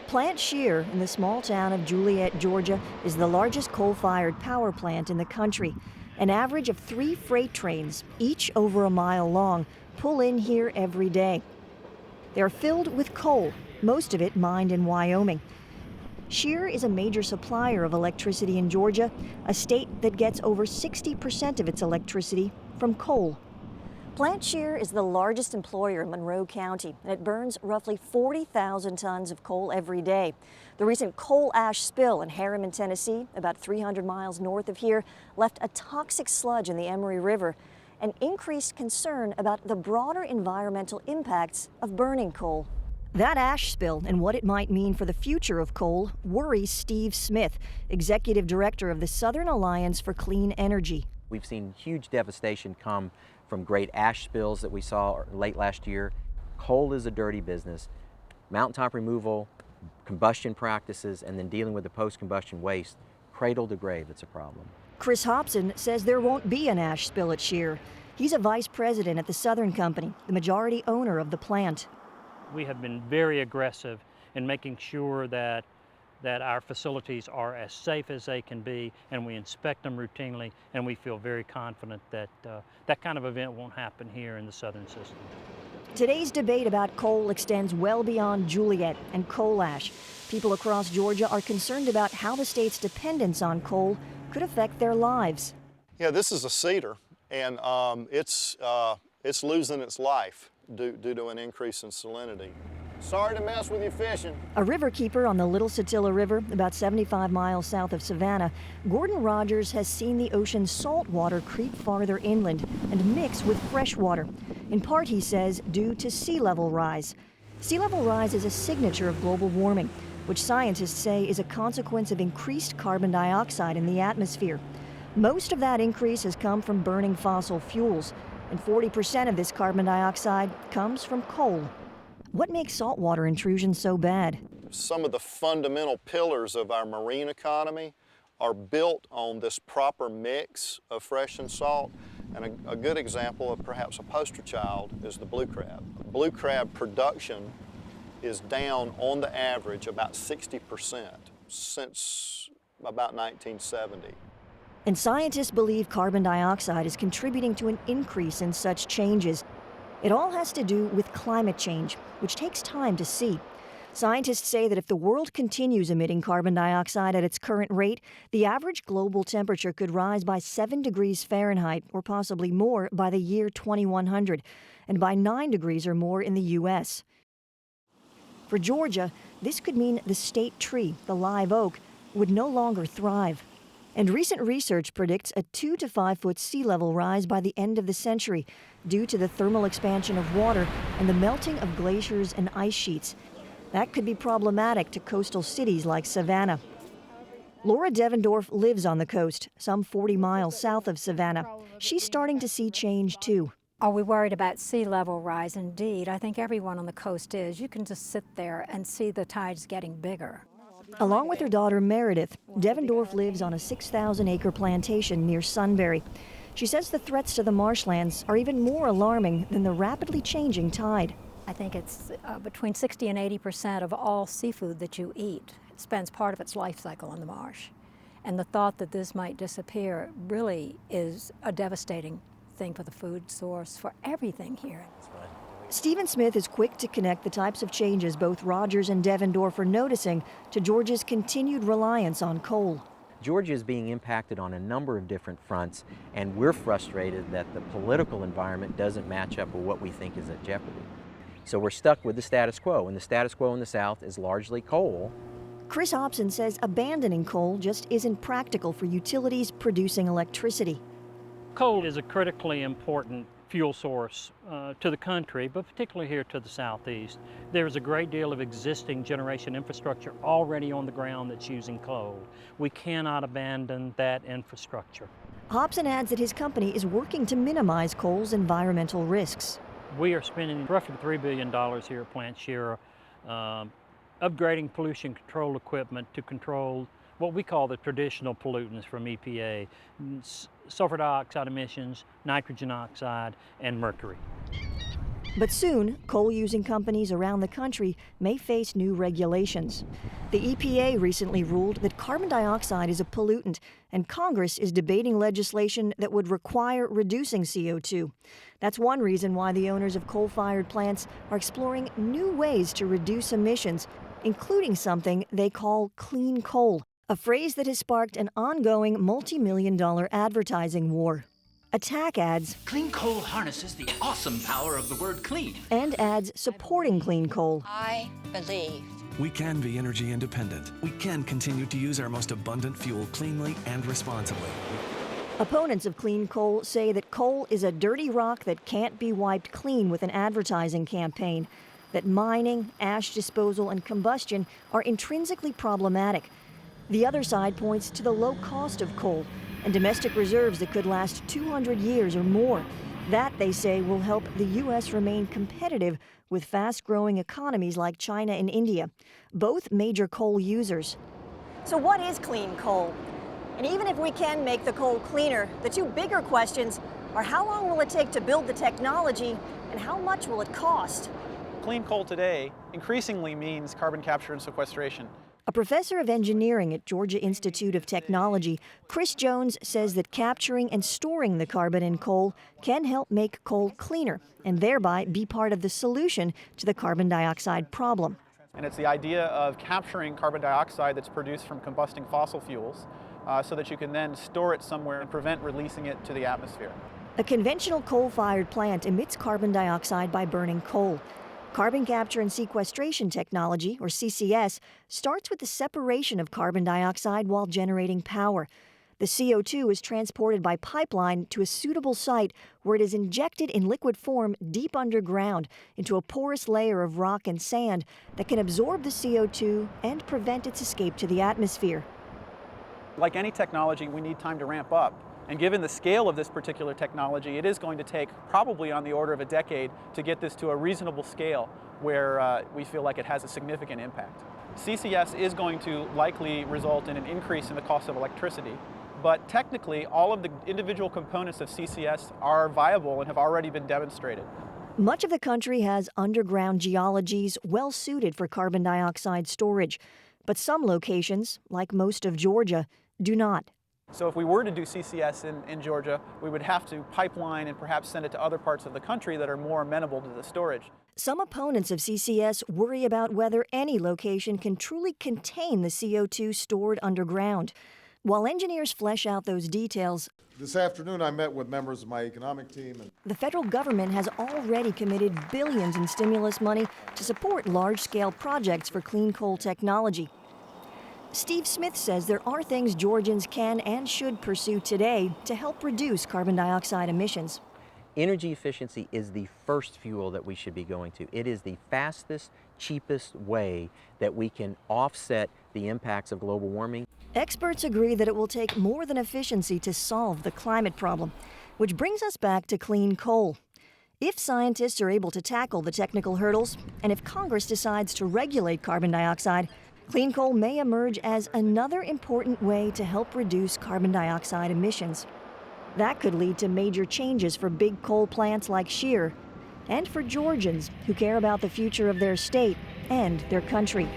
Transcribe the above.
Plant Shear in the small town of Juliet, Georgia, is the largest coal-fired power plant in the country. An average of 3 freight trains, each over a mile long, pull in here every day. They're filled with coal, most of it mined in Wyoming. Shear is a major supplier of electricity in Georgia, a state that gets over 60% of its electricity from coal. Plant Shear is the largest employer in Monroe County, and it burns roughly 40,000 tons of coal every day. The recent coal ash spill in Harriman, Tennessee, about 300 miles north of here, left a toxic sludge in the Emory River and increased concern about the broader environmental impacts of burning coal. That ash spill and what it might mean for the future of coal worries Steve Smith, executive director of the Southern Alliance for Clean Energy. We've seen huge devastation come from great ash spills that we saw late last year. Coal is a dirty business. Mountaintop removal, combustion practices, and then dealing with the post-combustion waste, cradle to grave, it's a problem. Chris HOBSON says there won't be an ash spill at Shear. He's a vice president at the Southern Company, the majority owner of the plant. We have been very aggressive in making sure that our facilities are as safe as they can be, and we inspect them routinely, and we feel very confident that that kind of event won't happen here in the southern system. Today's debate about coal extends well beyond Juliet and coal ash. People across Georgia are concerned about how the state's dependence on coal could affect their lives. Yeah, this is a cedar, and it's losing its life due to an increase in salinity. Sorry to mess with your fishing. A riverkeeper on the Little Satilla River, about 75 miles south of Savannah, Gordon Rogers has seen the ocean's salt water creep farther inland and mix with fresh water, in part, he says, due to sea level rise. Sea level rise is a signature of global warming, which scientists say is a consequence of increased carbon dioxide in the atmosphere. Most of that increase has come from burning fossil fuels, and 40% of this carbon dioxide comes from coal. What makes saltwater intrusion so bad? Some of the fundamental pillars of our marine economy are built on this proper mix of fresh and salt. And a good example of perhaps a poster child is the blue crab. Blue crab production is down on the average about 60% since about 1970. And scientists believe carbon dioxide is contributing to an increase in such changes. It all has to do with climate change, which takes time to see. Scientists say that if the world continues emitting carbon dioxide at its current rate, the average global temperature could rise by 7 degrees Fahrenheit, or possibly more, by the year 2100, and by 9 degrees or more in the U.S. For Georgia, this could mean the state tree, the live oak, would no longer thrive. And recent research predicts a 2 to 5 foot sea level rise by the end of the century due to the thermal expansion of water and the melting of glaciers and ice sheets. That could be problematic to coastal cities like Savannah. Laura Devendorf lives on the coast, some 40 miles south of Savannah. She's starting to see change, too. Are we worried about sea level rise? Indeed, I think everyone on the coast is. You can just sit there and see the tides getting bigger. Along with her daughter Meredith, Devendorf lives on a 6,000-acre plantation near Sunbury. She says the threats to the marshlands are even more alarming than the rapidly changing tide. I think it's between 60 and 80% of all seafood that you eat spends part of its life cycle in the marsh. And the thought that this might disappear really is a devastating thing for the food source, for everything here. Stephen Smith is quick to connect the types of changes both Rogers and Devendorf are noticing to Georgia's continued reliance on coal. Georgia is being impacted on a number of different fronts, and we're frustrated that the political environment doesn't match up with what we think is at jeopardy. So we're stuck with the status quo, and the status quo in the South is largely coal. Chris HOBSON says abandoning coal just isn't practical for utilities producing electricity. Coal is a critically important fuel source to the country, but particularly here to the southeast. There's a great deal of existing generation infrastructure already on the ground that's using coal. We cannot abandon that infrastructure. HOBSON adds that his company is working to minimize coal's environmental risks. We are spending roughly $3 billion here at Plant Shear upgrading pollution control equipment to control what we call the traditional pollutants from EPA, sulfur dioxide emissions, nitrogen oxide, and mercury. But soon, coal-using companies around the country may face new regulations. The EPA recently ruled that carbon dioxide is a pollutant, and Congress is debating legislation that would require reducing CO2. That's one reason why the owners of coal-fired plants are exploring new ways to reduce emissions, including something they call clean coal, a phrase that has sparked an ongoing multi-million-dollar advertising war. Attack ads Clean coal harnesses the awesome power of the word clean. and ads supporting clean coal. I believe. We can be energy independent. We can continue to use our most abundant fuel cleanly and responsibly. Opponents of clean coal say that coal is a dirty rock that can't be wiped clean with an advertising campaign, that mining, ash disposal, and combustion are intrinsically problematic. The other side points to the low cost of coal and domestic reserves that could last 200 years or more. That, they say, will help the U.S. remain competitive with fast-growing economies like China and India, both major coal users. So what is clean coal? And even if we can make the coal cleaner, the two bigger questions are how long will it take to build the technology and how much will it cost? Clean coal today increasingly means carbon capture and sequestration. A professor of engineering at Georgia Institute of Technology, Chris Jones says that capturing and storing the carbon in coal can help make coal cleaner and thereby be part of the solution to the carbon dioxide problem. And it's the idea of capturing carbon dioxide that's produced from combusting fossil fuels so that you can then store it somewhere and prevent releasing it to the atmosphere. A conventional coal-fired plant emits carbon dioxide by burning coal. Carbon capture and sequestration technology, or CCS, starts with the separation of carbon dioxide while generating power. The CO2 is transported by pipeline to a suitable site where it is injected in liquid form deep underground into a porous layer of rock and sand that can absorb the CO2 and prevent its escape to the atmosphere. Like any technology, we need time to ramp up. And given the scale of this particular technology, it is going to take probably on the order of a decade to get this to a reasonable scale where we feel like it has a significant impact. CCS is going to likely result in an increase in the cost of electricity, but technically all of the individual components of CCS are viable and have already been demonstrated. Much of the country has underground geologies well suited for carbon dioxide storage, but some locations, like most of Georgia, do not. So if we were to do CCS in Georgia, we would have to pipeline and perhaps send it to other parts of the country that are more amenable to the storage. Some opponents of CCS worry about whether any location can truly contain the CO2 stored underground. While engineers flesh out those details, this afternoon I met with members of my economic team. The federal government has already committed billions in stimulus money to support large-scale projects for clean coal technology. Steve Smith says there are things Georgians can and should pursue today to help reduce carbon dioxide emissions. Energy efficiency is the first fuel that we should be going to. It is the fastest, cheapest way that we can offset the impacts of global warming. Experts agree that it will take more than efficiency to solve the climate problem, which brings us back to clean coal. If scientists are able to tackle the technical hurdles, and if Congress decides to regulate carbon dioxide, clean coal may emerge as another important way to help reduce carbon dioxide emissions. That could lead to major changes for big coal plants like Scheer, and for Georgians who care about the future of their state and their country.